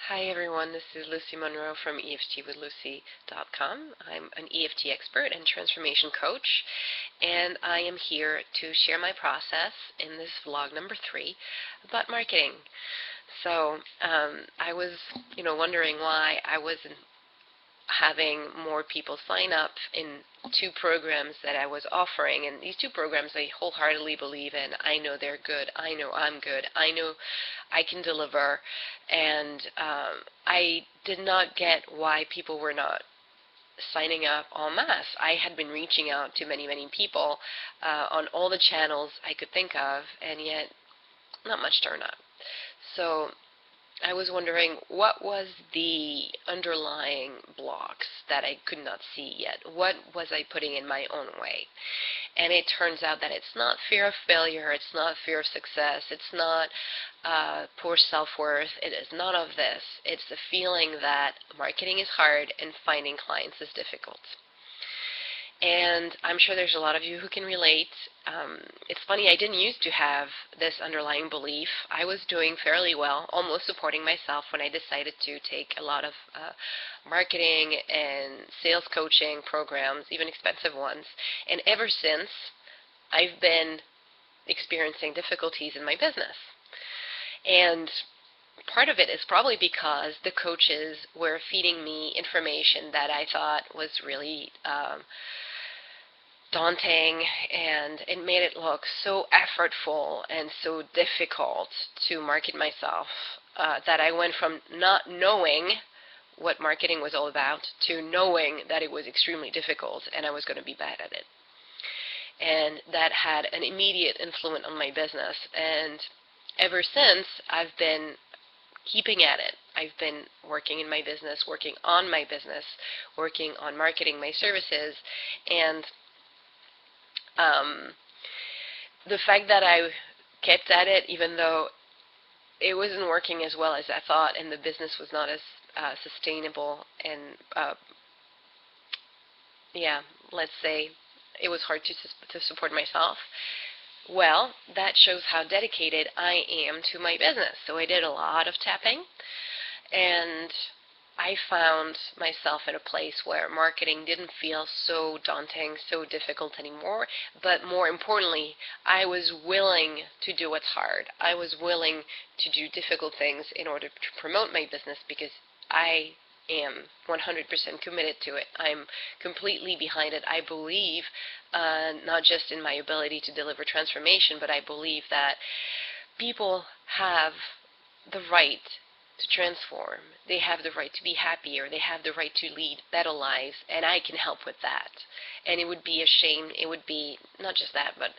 Hi everyone, this is Lucy Monroe from EFTwithLucy.com. I'm an EFT expert and transformation coach, and I am here to share my process in this vlog number 3 about marketing. So I was, wondering why I wasn't having more people sign up in 2 programs that I was offering, and these 2 programs I wholeheartedly believe in. I know they're good. I know I'm good. I know I can deliver, and I did not get why people were not signing up en masse. I had been reaching out to many, many people on all the channels I could think of, and yet not much turnout. So I was wondering what was the underlying blocks that I could not see yet. What was I putting in my own way? And it turns out that it's not fear of failure, it's not fear of success, it's not poor self-worth, it is none of this. It's the feeling that marketing is hard and finding clients is difficult. And I'm sure there's a lot of you who can relate. It's funny, I didn't used to have this underlying belief. I was doing fairly well, almost supporting myself when I decided to take a lot of marketing and sales coaching programs, even expensive ones. And ever since, I've been experiencing difficulties in my business. And part of it is probably because the coaches were feeding me information that I thought was really daunting, and it made it look so effortful and so difficult to market myself that I went from not knowing what marketing was all about to knowing that it was extremely difficult and I was going to be bad at it. And that had an immediate influence on my business. And ever since, I've been keeping at it. I've been working in my business, working on my business, working on marketing my services, and the fact that I kept at it, even though it wasn't working as well as I thought, and the business was not as sustainable, and let's say it was hard to support myself. Well, that shows how dedicated I am to my business. So I did a lot of tapping, and I found myself in a place where marketing didn't feel so daunting, so difficult anymore, but more importantly, I was willing to do what's hard. I was willing to do difficult things in order to promote my business because I am 100% committed to it. I'm completely behind it. I believe not just in my ability to deliver transformation, but I believe that people have the right to transform. They have the right to be happier. They have the right to lead better lives, and I can help with that. And it would be a shame. It would be not just that, but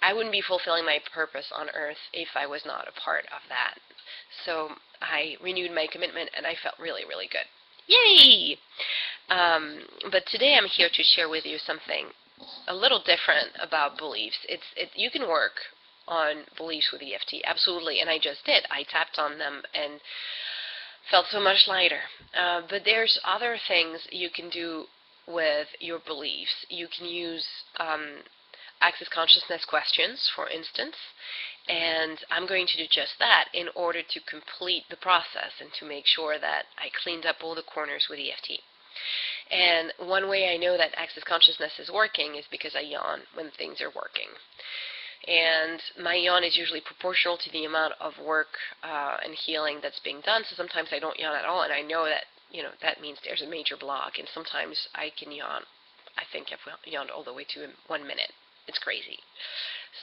I wouldn't be fulfilling my purpose on earth if I was not a part of that. So I renewed my commitment, and I felt really, really good. Yay! But today I'm here to share with you something a little different about beliefs. You can work on beliefs with EFT, absolutely, and I just did. I tapped on them and felt so much lighter. But there's other things you can do with your beliefs. You can use access consciousness questions, for instance, and I'm going to do just that in order to complete the process and to make sure that I cleaned up all the corners with EFT. And one way I know that access consciousness is working is because I yawn when things are working. And my yawn is usually proportional to the amount of work and healing that's being done, so sometimes I don't yawn at all, and I know that, that means there's a major block, and sometimes I can yawn. I think I've yawned all the way to 1 minute. It's crazy.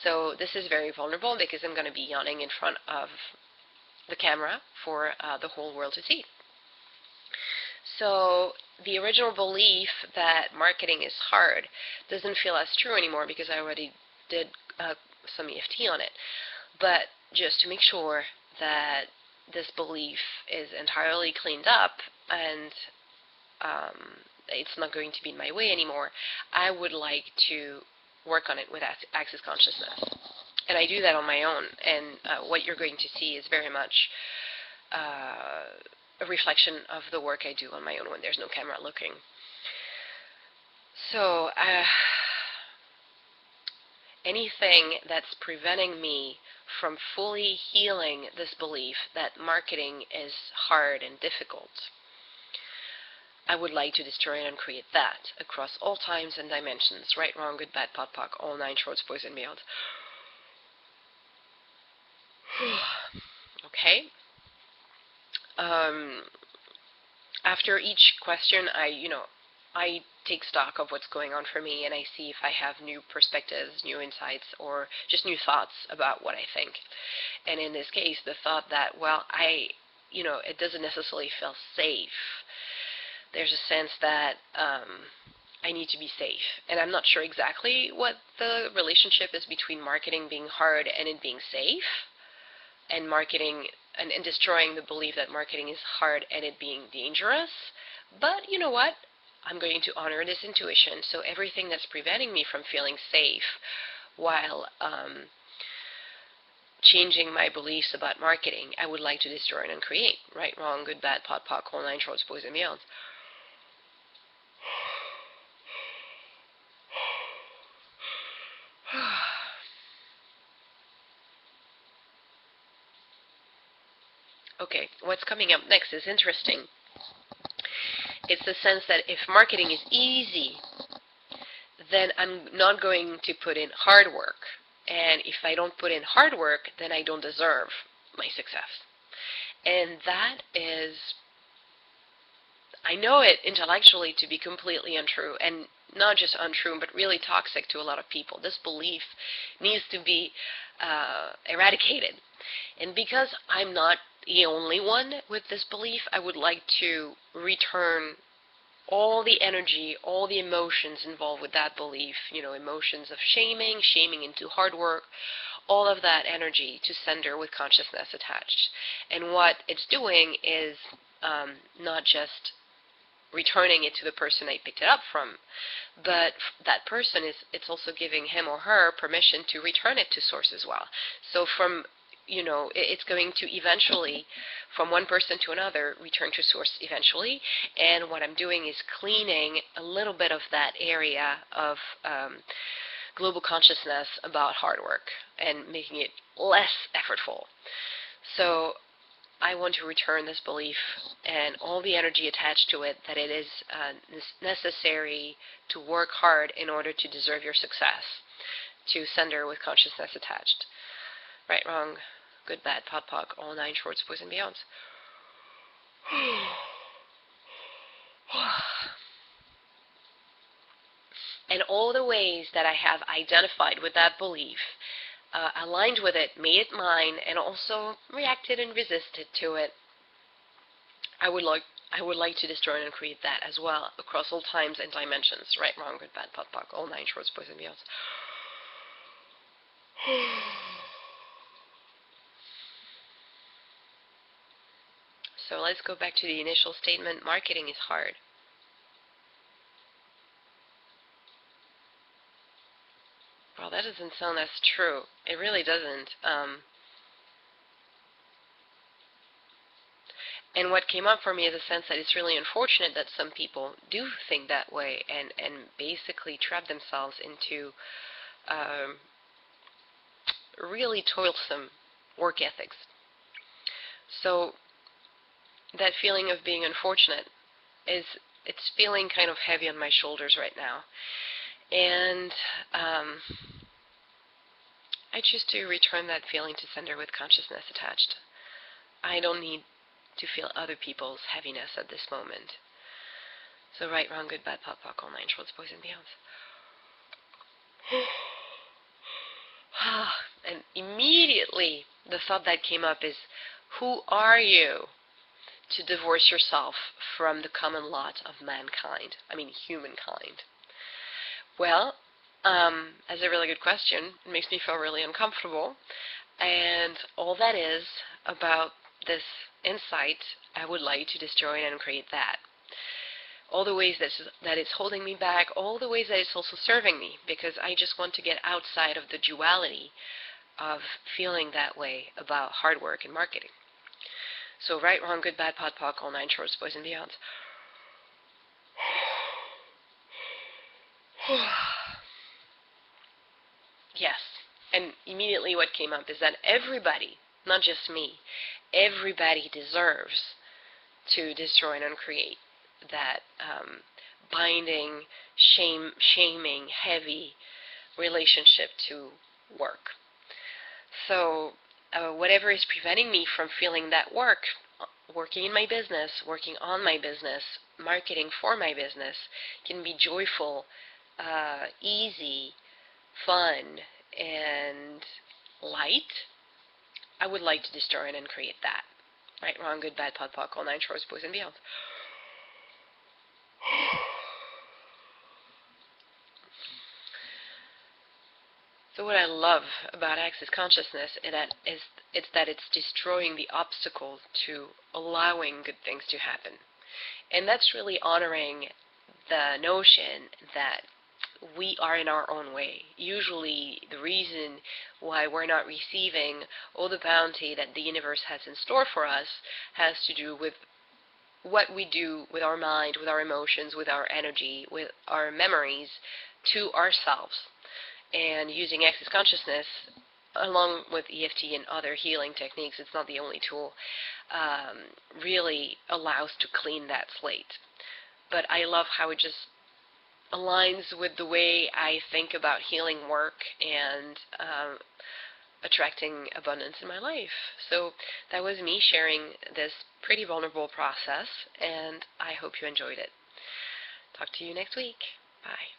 So this is very vulnerable because I'm going to be yawning in front of the camera for the whole world to see. So the original belief that marketing is hard doesn't feel as true anymore because I already did some EFT on it. But just to make sure that this belief is entirely cleaned up and it's not going to be in my way anymore, I would like to work on it with access consciousness. And I do that on my own, and what you're going to see is very much a reflection of the work I do on my own when there's no camera looking. So anything that's preventing me from fully healing this belief that marketing is hard and difficult, I would like to destroy and uncreate that across all times and dimensions, right, wrong, good, bad, pot, pock, all nine shorts, boys, and beyond. Okay. After each question, I take stock of what's going on for me, and I see if I have new perspectives, new insights, or just new thoughts about what I think. And in this case, the thought that, well, it doesn't necessarily feel safe. There's a sense that I need to be safe. And I'm not sure exactly what the relationship is between marketing being hard and it being safe, and marketing and destroying the belief that marketing is hard and it being dangerous. But you know what? I'm going to honor this intuition. So everything that's preventing me from feeling safe while changing my beliefs about marketing, I would like to destroy and uncreate. Right, wrong, good, bad, pot, pock, whole nine shorts, boys, and beyond. Okay, what's coming up next is interesting. It's the sense that if marketing is easy, then I'm not going to put in hard work. And if I don't put in hard work, then I don't deserve my success. And that is, I know it intellectually to be completely untrue, and not just untrue, but really toxic to a lot of people. This belief needs to be eradicated. And because I'm not the only one with this belief, I would like to return all the energy, all the emotions involved with that belief, emotions of shaming into hard work, all of that energy to sender with consciousness attached. And what it's doing is not just returning it to the person I picked it up from, but that person it's also giving him or her permission to return it to source as well. So it's going to eventually, from one person to another, return to source eventually. And what I'm doing is cleaning a little bit of that area of global consciousness about hard work and making it less effortful. So I want to return this belief and all the energy attached to it that it is necessary to work hard in order to deserve your success, to sender with consciousness attached. Right, wrong, good, bad, pot, pock, all nine shorts, boys, and beyonds. And all the ways that I have identified with that belief, aligned with it, made it mine, and also reacted and resisted to it, I would like to destroy and create that as well across all times and dimensions. Right, wrong, good, bad, pot, pock, all nine shorts, boys, and beyonds. So let's go back to the initial statement. Marketing is hard. Well, that doesn't sound as true. It really doesn't. And what came up for me is a sense that it's really unfortunate that some people do think that way and basically trap themselves into really toilsome work ethics. So that feeling of being unfortunate it's feeling kind of heavy on my shoulders right now. And I choose to return that feeling to sender with consciousness attached. I don't need to feel other people's heaviness at this moment. So right, wrong, good, bad, pot, pock, all nine shorts, boys, and beyonds. And immediately the thought that came up is, who are you to divorce yourself from the common lot of mankind? I mean, humankind. Well, that's a really good question. It makes me feel really uncomfortable. And all that is about this insight, I would like to destroy and uncreate that. All the ways that it's holding me back, all the ways that it's also serving me, because I just want to get outside of the duality of feeling that way about hard work and marketing. So right, wrong, good, bad, pot, pock, all nine shorts, boys, and beyonds. Yes. And immediately what came up is that everybody, not just me, everybody deserves to destroy and uncreate that binding, shaming, heavy relationship to work. So, whatever is preventing me from feeling that working in my business, working on my business, marketing for my business, can be joyful, easy, fun, and light, I would like to destroy and create that. Right, wrong, good, bad, pod, all nine shorts, boys, and beyond. So what I love about Access Consciousness is that it's destroying the obstacle to allowing good things to happen. And that's really honoring the notion that we are in our own way. Usually the reason why we're not receiving all the bounty that the universe has in store for us has to do with what we do with our mind, with our emotions, with our energy, with our memories to ourselves. And using Access Consciousness, along with EFT and other healing techniques, it's not the only tool, really allows to clean that slate. But I love how it just aligns with the way I think about healing work and attracting abundance in my life. So that was me sharing this pretty vulnerable process, and I hope you enjoyed it. Talk to you next week. Bye.